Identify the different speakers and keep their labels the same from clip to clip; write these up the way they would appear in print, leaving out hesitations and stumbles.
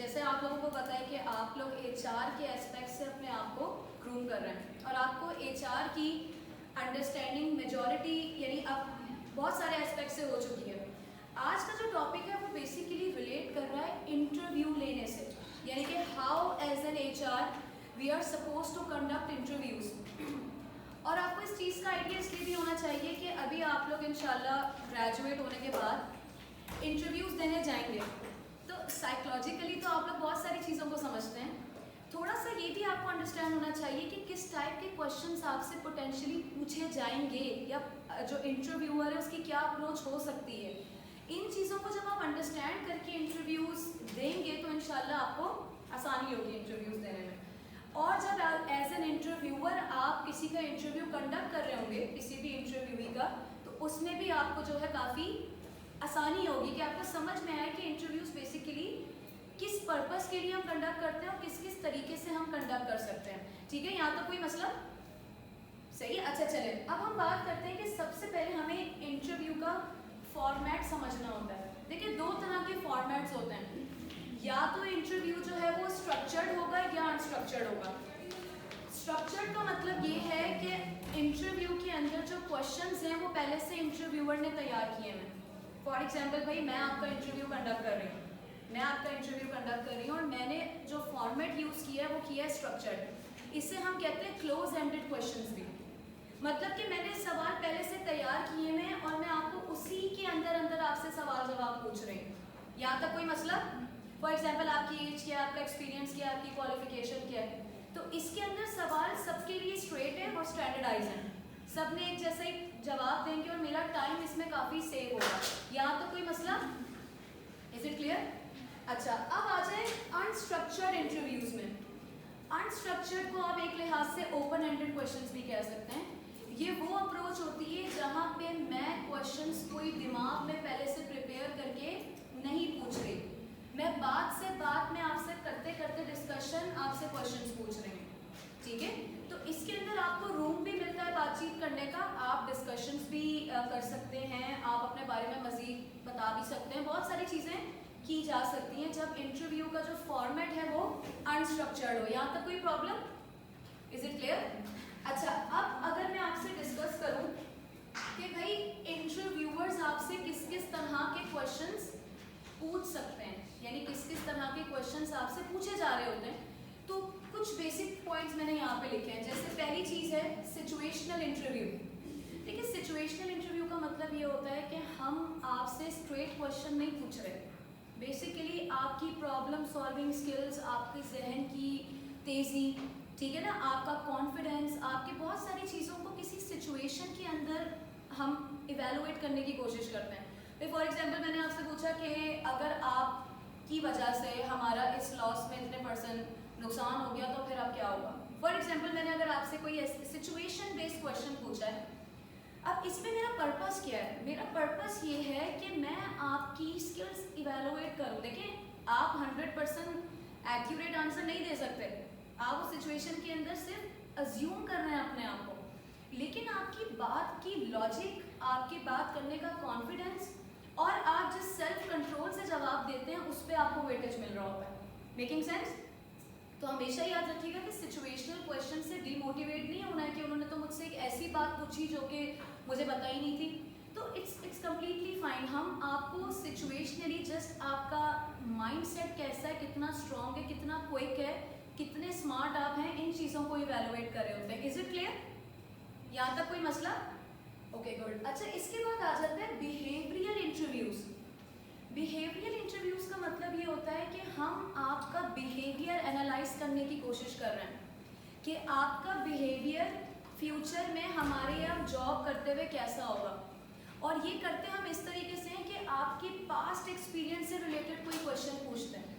Speaker 1: जैसे आप लोगों को पता है कि आप लोग एचआर के एस्पेक्ट से अपने आप को ग्रूम कर रहे हैं और आपको एचआर की अंडरस्टैंडिंग मेजॉरिटी यानी अब बहुत सारे एस्पेक्ट से हो चुकी है। आज का जो टॉपिक है वो बेसिकली रिलेट कर रहा है इंटरव्यू लेने से, यानी कि how as an HR we are suppose to conduct interviews. और आपको इस चीज़ का आइडिया इसलिए भी होना चाहिए कि अभी आप लोग इंशाल्लाह ग्रेजुएट होने के बाद इंटरव्यूज़ देने जाएंगे, तो साइकोलॉजिकली तो आप लोग बहुत सारी चीज़ों को समझते हैं। थोड़ा सा ये भी आपको अंडरस्टैंड होना चाहिए कि किस टाइप के क्वेश्चंस आपसे पोटेंशियली पूछे जाएंगे या जो इंटरव्यूअर है उसकी क्या अप्रोच हो सकती है। इन चीज़ों को जब आप अंडरस्टैंड करके इंटरव्यूज़ देंगे तो इंशाल्लाह आपको आसानी होगी इंटरव्यूज़ देने में। और जब एज एन इंटरव्यूअर आप किसी का इंटरव्यू कंडक्ट कर रहे होंगे, किसी भी इंटरव्यूई का, तो उसमें भी आपको जो है काफ़ी आसानी होगी कि आपको समझ में आए कि इंटरव्यूज़ बेसिकली किस पर्पस के लिए हम कंडक्ट करते हैं और किस किस तरीके से हम कंडक्ट कर सकते हैं। ठीक है, यहाँ तक कोई मतलब सही है? अच्छा चले, अब हम बात करते हैं कि सबसे पहले हमें इंटरव्यू का फॉर्मेट समझना होता है। देखिए, दो तरह के फॉर्मेट्स होते हैं, या तो इंटरव्यू जो है वो स्ट्रक्चर्ड होगा या अनस्ट्रक्चर्ड होगा। स्ट्रक्चर्ड का मतलब ये है कि इंटरव्यू के अंदर जो क्वेश्चंस हैं वो पहले से इंटरव्यूअर ने तैयार किए हैं। फॉर एग्जांपल भाई, मैं आपका इंटरव्यू कंडक्ट कर रही हूँ और मैंने जो फॉर्मेट यूज़ किया है वो किया है स्ट्रक्चर्ड। इसे हम कहते हैं क्लोज एंडेड क्वेश्चंस भी। मतलब कि मैंने सवाल पहले से तैयार किए हैं और मैं आपको उसी के अंदर अंदर आपसे सवाल जवाब पूछ रही हूँ। यहाँ तक कोई मतलब? फॉर एग्जाम्पल, आपकी एज क्या है, आपका एक्सपीरियंस क्या है, आपकी क्वालिफिकेशन क्या है, तो इसके अंदर सवाल सबके लिए स्ट्रेट है और स्टैंडर्डाइज है। सब ने एक जैसा ही जवाब देंगे और मेरा टाइम इसमें काफ़ी सेव होगा। यहाँ तो कोई मसला? Is it clear? अच्छा, अब आ जाए अनस्ट्रक्चर्ड इंटरव्यूज में। अनस्ट्रक्चर्ड को आप एक लिहाज से ओपन एंडेड क्वेश्चंस भी कह सकते हैं। ये वो अप्रोच होती है जहाँ पे मैं क्वेश्चंस कोई दिमाग में पहले से प्रिपेयर करके नहीं पूछ रही, मैं बात से बात में आपसे करते करते डिस्कशन आपसे क्वेश्चंस पूछ रहे हैं। ठीक है, तो इसके अंदर आपको रूम भी मिलता है बातचीत करने का, आप डिस्कशंस भी कर सकते हैं, आप अपने बारे में मज़ीद बता भी सकते हैं, बहुत सारी चीज़ें की जा सकती हैं जब इंटरव्यू का जो फॉर्मेट है वो अनस्ट्रक्चर्ड हो। यहाँ तक कोई प्रॉब्लम? Is it clear? अच्छा, अब अगर मैं आपसे डिस्कस करूँ कि भाई इंटरव्यूअर्स आपसे किस किस तरह के क्वेश्चंस पूछ सकते हैं, यानी किस किस तरह के क्वेश्चंस आपसे पूछे जा रहे होते हैं, तो कुछ बेसिक पॉइंट्स मैंने यहाँ पे लिखे हैं। जैसे पहली चीज़ है सिचुएशनल इंटरव्यू। देखिए, सिचुएशनल इंटरव्यू का मतलब ये होता है कि हम आपसे स्ट्रेट क्वेश्चन नहीं पूछ रहे, बेसिकली आपकी प्रॉब्लम सॉल्विंग स्किल्स, आपके जहन की तेज़ी, ठीक है ना, आपका कॉन्फिडेंस, आपकी बहुत सारी चीज़ों को किसी सिचुएशन के अंदर हम इवेलुएट करने की कोशिश करते हैं। फॉर एग्जाम्पल, मैंने आपसे पूछा कि अगर आपकी वजह से हमारा इस लॉस में इतने % नुकसान हो गया तो फिर अब क्या होगा। फॉर एग्जाम्पल, मैंने अगर आपसे कोई सिचुएशन बेस्ड क्वेश्चन पूछा है, अब इसमें मेरा पर्पस क्या है? मेरा पर्पस ये है कि मैं आपकी स्किल्स इवेलुएट करूँ। देखिए, आप 100% एक्यूरेट आंसर नहीं दे सकते, आप उस सिचुएशन के अंदर सिर्फ अज्यूम कर रहे हैं अपने आप को, लेकिन आपकी बात की लॉजिक, आपकी बात करने का कॉन्फिडेंस और आप जिस सेल्फ कंट्रोल से जवाब देते हैं उस पर आपको वेटेज मिल रहा होता है। Making sense? तो हमेशा याद रखिएगा कि सिचुएशनल क्वेश्चन से डिमोटिवेट नहीं होना है कि उन्होंने तो मुझसे एक ऐसी बात पूछी जो कि मुझे पता ही नहीं थी, तो इट्स कम्प्लीटली फाइन। हम आपको सिचुएशनली जस्ट आपका माइंडसेट कैसा है, कितना स्ट्रॉन्ग है, कितना क्विक है, कितने स्मार्ट आप हैं, इन चीज़ों को इवेलुएट कर रहे होते हैं। Is it clear? यहाँ तक कोई मसला? Okay, good. अच्छा, इसके बाद आ जाता है बिहेवियरल इंटरव्यूज़। बिहेवियरल इंटरव्यूज़ का मतलब ये होता है कि हम आपका बिहेवियर एनालाइज करने की कोशिश कर रहे हैं कि आपका बिहेवियर फ्यूचर में हमारे यहाँ जॉब करते हुए कैसा होगा। और ये करते हम इस तरीके से हैं कि आपके पास्ट एक्सपीरियंस से रिलेटेड कोई क्वेश्चन पूछते हैं,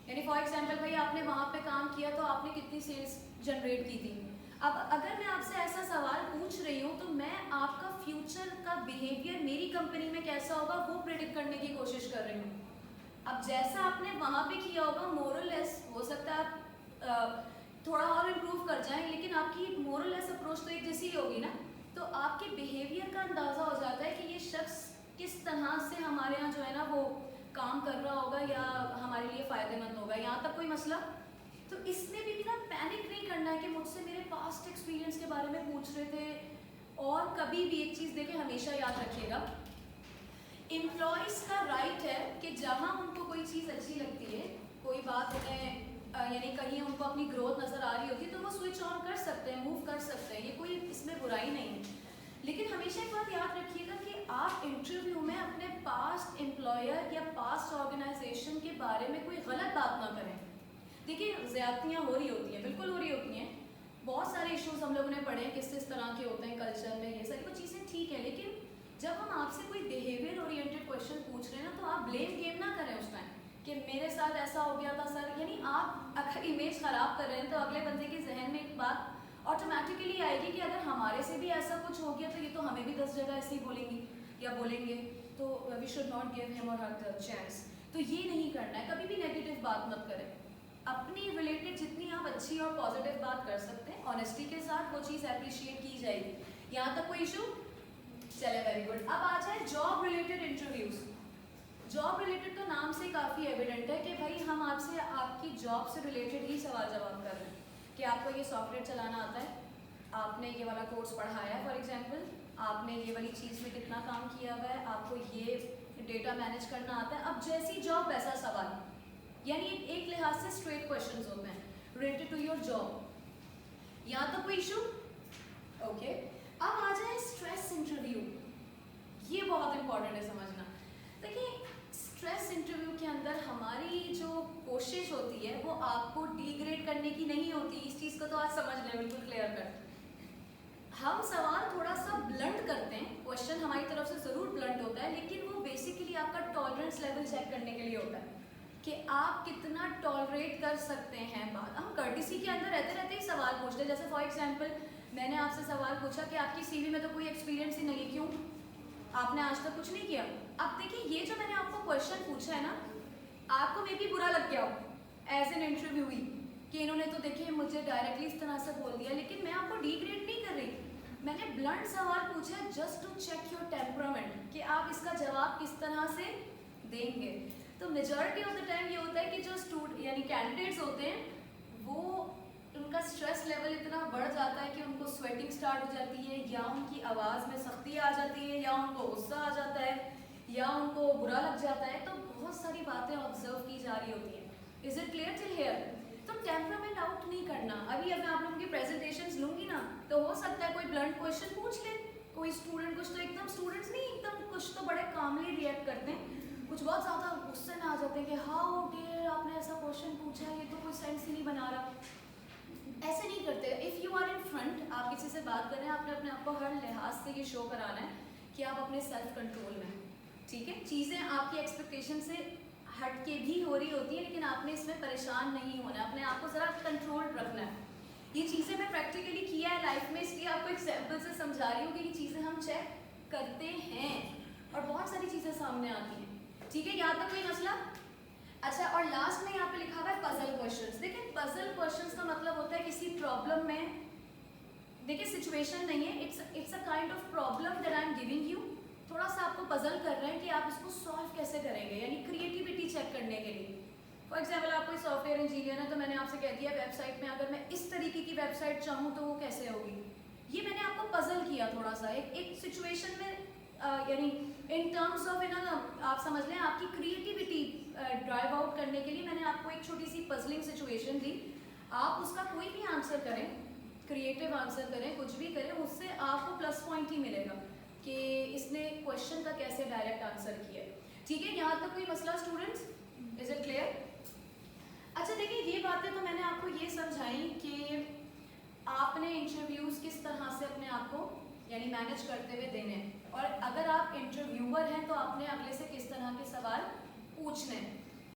Speaker 1: यानी फॉर एग्जांपल भाई, आपने वहाँ पे काम किया तो आपने कितनी सेल्स जनरेट की थी। अब अगर मैं आपसे ऐसा सवाल पूछ रही हूँ तो मैं आपका फ्यूचर का बिहेवियर मेरी कंपनी में कैसा होगा वो प्रेडिक्ट करने की कोशिश कर रही हूँ। अब जैसा आपने वहाँ पे किया होगा, मोरलेस हो सकता है आप थोड़ा और इम्प्रूव कर जाएं, लेकिन आपकी मोरलेस अप्रोच तो एक जैसी ही होगी ना, तो आपके बिहेवियर का अंदाज़ा हो जाता है कि ये शख्स किस तरह से हमारे यहाँ जो है ना वो काम कर रहा होगा या हमारे लिए फ़ायदेमंद होगा, यहाँ तक कोई मसला। तो इसमें भी ना पैनिक नहीं करना है कि मुझसे मेरे पास्ट एक्सपीरियंस के बारे में पूछ रहे थे। और कभी भी एक चीज़ देखें, हमेशा याद रखिएगा, एम्प्लॉयज़ का राइट है कि जहाँ उनको कोई चीज़ अच्छी लगती है, कोई बात उन्हें यानी कहीं उनको अपनी ग्रोथ नज़र आ रही होती है, तो वो स्विच ऑन कर सकते हैं, मूव कर सकते हैं, ये कोई इसमें बुराई नहीं है। लेकिन हमेशा एक बात याद रखिएगा कि आप इंटरव्यू में अपने पास्ट एम्प्लॉयर या पास्ट ऑर्गेनाइजेशन के बारे में कोई गलत बात ना करें। देखिए, ज़्यादतियाँ हो रही होती हैं, बिल्कुल हो रही होती हैं, बहुत सारे इश्यूज हम लोगों ने पढ़े हैं किस तरह के होते हैं कल्चर में, ये सारी कुछ चीज़ें ठीक है। लेकिन जब हम आपसे कोई बिहेवियर ओरिएंटेड क्वेश्चन पूछ रहे हैं ना, तो आप ब्लेम गेम ना करें उस टाइम कि मेरे साथ ऐसा हो गया था सर। यानी आप अगर इमेज ख़राब कर रहे हैं तो अगले बंदे के जहन में एक बात ऑटोमेटिकली आएगी कि अगर हमारे से भी ऐसा कुछ हो गया तो ये तो हमें भी 10 जगह ऐसे ही बोलेंगी या बोलेंगे, तो we should not give him or her the chance. तो ये नहीं करना है, कभी भी नेगेटिव बात मत करें। अपनी रिलेटेड जितनी आप अच्छी और पॉजिटिव बात कर सकते हैं, ऑनेस्टी के साथ वो चीज़ अप्रिशिएट की जाएगी। यहाँ तक कोई इशू? चले, वेरी गुड। अब आ जाए job related interviews. Job related तो नाम से काफ़ी एविडेंट है कि भाई हम आपसे आपकी जॉब से रिलेटेड ही सवाल जवाब कर रहे हैं कि आपको ये सॉफ्टवेयर चलाना आता है, आपने ये वाला कोर्स पढ़ाया है, फॉर एग्जांपल आपने ये वाली चीज़ में कितना काम किया हुआ है, आपको ये डेटा मैनेज करना आता है। अब जैसी जॉब वैसा सवाल, यानी एक लिहाज से स्ट्रेट क्वेश्चंस होते हैं रिलेटेड टू योर जॉब। यहाँ तो कोई इशू? ओके। अब आ जाए स्ट्रेस इंटरव्यू। ये बहुत इंपॉर्टेंट है समझना। देखिए, स्ट्रेस इंटरव्यू के अंदर हमारी जो कोशिश होती है वो आपको डिग्रेड करने की नहीं होती। इस चीज़ को तो आज समझ लें, बिल्कुल क्लियर कर। हम सवाल थोड़ा सा ब्लंट करते हैं, क्वेश्चन हमारी तरफ से ज़रूर ब्लंट होता है, लेकिन वो बेसिकली आपका टॉलरेंस लेवल चेक करने के लिए होता है कि आप कितना टॉलरेट कर सकते हैं बात। हम कर्टिसी के अंदर रहते रहते ही सवाल पूछते हैं। जैसे फॉर एग्जांपल मैंने आपसे सवाल पूछा कि आपकी सीवी में तो कोई एक्सपीरियंस ही नहीं है, क्यों? आपने आज तक कुछ नहीं किया। अब देखिए, ये जो मैंने आपको क्वेश्चन पूछा है ना, आपको मे भी बुरा लग गया हो एज एन इंटरव्यूई कि इन्होंने तो देखिए मुझे डायरेक्टली इस तरह से बोल दिया, लेकिन मैं आपको डिग्रेड नहीं कर रही। मैंने ब्लंट सवाल पूछा just to check your temperament कि आप इसका जवाब किस तरह से देंगे। तो मेजॉरिटी ऑफ द टाइम ये होता है कि जो यानी कैंडिडेट्स होते हैं वो उनका स्ट्रेस लेवल इतना बढ़ जाता है कि उनको स्वेटिंग स्टार्ट हो जाती है, या उनकी आवाज़ में सख्ती आ जाती है, या उनको गुस्सा आ जाता है, या उनको बुरा लग जाता है। तो बहुत सारी बातें ऑब्जर्व की जा रही होती हैं। Is it clear till here? तो टेम्परामेंट आउट नहीं करना। अभी अब मैं आप लोगों की प्रेजेंटेशंस लूँगी ना, तो हो सकता है कोई ब्लंट क्वेश्चन पूछ ले कोई स्टूडेंट। कुछ तो एकदम स्टूडेंट्स नहीं, एकदम कुछ तो बड़े कामली रिएक्ट करते हैं, कुछ बहुत ज़्यादा गुस्से में आ जाते हैं कि हाउ डेयर आपने ऐसा क्वेश्चन पूछा है, ये तो कोई सेंस ही नहीं बना रहा। ऐसे नहीं करते। If you are in front, आप किसी से बात कर रहे हैं, आपने अपने आप को हर लिहाज से ये शो कराना है कि आप अपने सेल्फ कंट्रोल में, ठीक है। चीज़ें आपकी एक्सपेक्टेशन से हट के भी हो रही होती है, लेकिन आपने इसमें परेशान नहीं होना, अपने आप को ज़रा कंट्रोल रखना है। ये चीज़ें मैं प्रैक्टिकली किया है लाइफ में, इसलिए आपको एग्जाम्पल से समझा रही हूँ कि ये चीज़ें हम चेक करते हैं और बहुत सारी चीज़ें सामने आती हैं, ठीक है। यहाँ तक कोई मसला? अच्छा, और लास्ट में यहाँ पे लिखा हुआ है पजल क्वेश्चंस। देखिए, पजल क्वेश्चंस का मतलब होता है किसी प्रॉब्लम में, देखिए सिचुएशन नहीं है, it's a kind of problem that I am giving you. थोड़ा सा आपको पजल कर रहे हैं कि आप इसको सॉल्व कैसे करेंगे, यानी क्रिएटिविटी चेक करने के लिए। फॉर एग्जाम्पल आप कोई सॉफ्टवेयर इंजीनियर है, तो मैंने आपसे कह दिया वेबसाइट में अगर मैं इस तरीके की वेबसाइट चाहूँ तो वो कैसे होगी। ये मैंने आपको पजल किया थोड़ा सा एक सिचुएशन में, यानी इन टर्म्स ऑफ आप समझ लें आपकी क्रिएटिविटी ड्राइव आउट करने के लिए मैंने आपको एक छोटी सी पजलिंग सिचुएशन दी। आप उसका कोई भी आंसर करें, क्रिएटिव आंसर करें, कुछ भी करें, उससे आपको प्लस पॉइंट ही मिलेगा कि इसने क्वेश्चन का कैसे डायरेक्ट आंसर किया है, ठीक है। यहाँ तक कोई मसला स्टूडेंट्स? Is it clear? अच्छा देखिए, ये बातें तो मैंने आपको ये समझाई कि आपने इंटरव्यूज़ किस तरह से अपने आप को यानी मैनेज करते हुए देने, और अगर आप इंटरव्यूअर हैं तो आपने अगले से किस तरह के सवाल पूछने हैं।